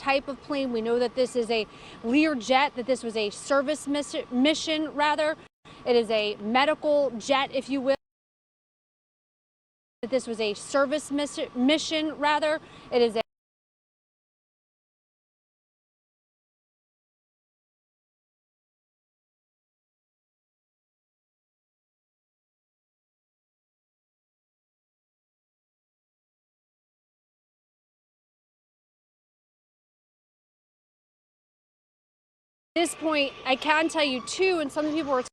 type of plane. We know that this is a Learjet, that this was a service mission rather. It is a medical jet, if you will. That this was a service mission rather. It is a At this point, I can tell you too, and some people were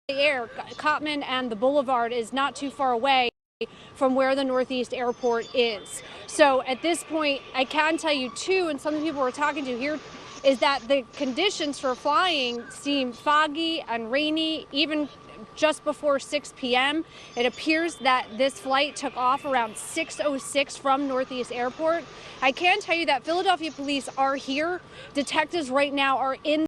the air, Cottman and the Boulevard is not too far away from where the Northeast Airport is. So at this point, I can tell you too, and some of the people we're talking to here, is that the conditions for flying seem foggy and rainy, even just before 6 p.m. It appears that this flight took off around 6:06 from Northeast Airport. I can tell you that Philadelphia police are here. Detectives right now are in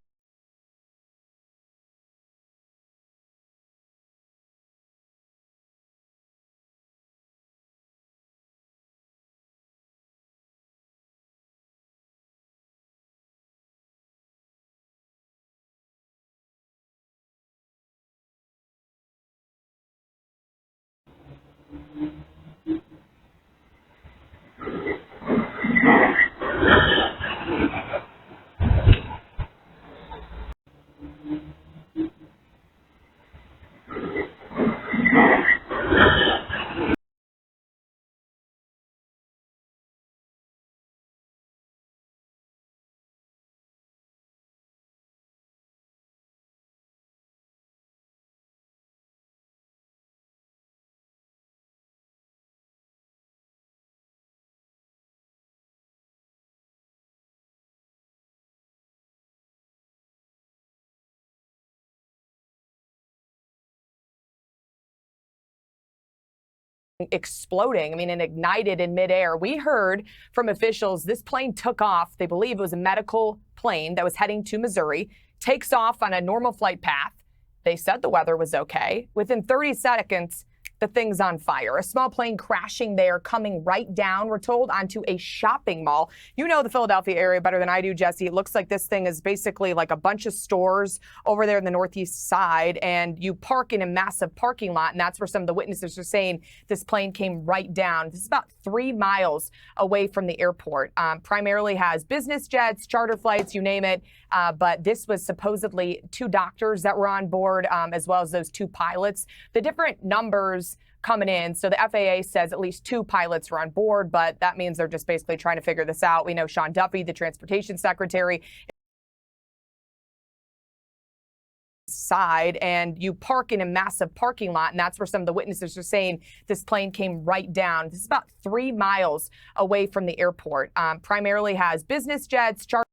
exploding. I mean, it ignited in midair. We heard from officials this plane took off. They believe it was a medical plane that was heading to Missouri, takes off on a normal flight path. They said the weather was okay. Within 30 seconds, the thing's on fire. A small plane crashing there, coming right down, we're told, onto a shopping mall. You know the Philadelphia area better than I do, Jesse. It looks like this thing is basically like a bunch of stores over there in the northeast side, and you park in a massive parking lot, and that's where some of the witnesses are saying this plane came right down. This is about 3 miles away from the airport. Primarily has business jets, charter flights, you name it, but this was supposedly 2 doctors that were on board, as well as those 2 pilots. The different numbers coming in. So the FAA says at least 2 pilots were on board, but that means they're just basically trying to figure this out. We know Sean Duffy, the transportation secretary, side, and you park in a massive parking lot, and that's where some of the witnesses are saying this plane came right down. This is about 3 miles away from the airport. Primarily has business jets, charter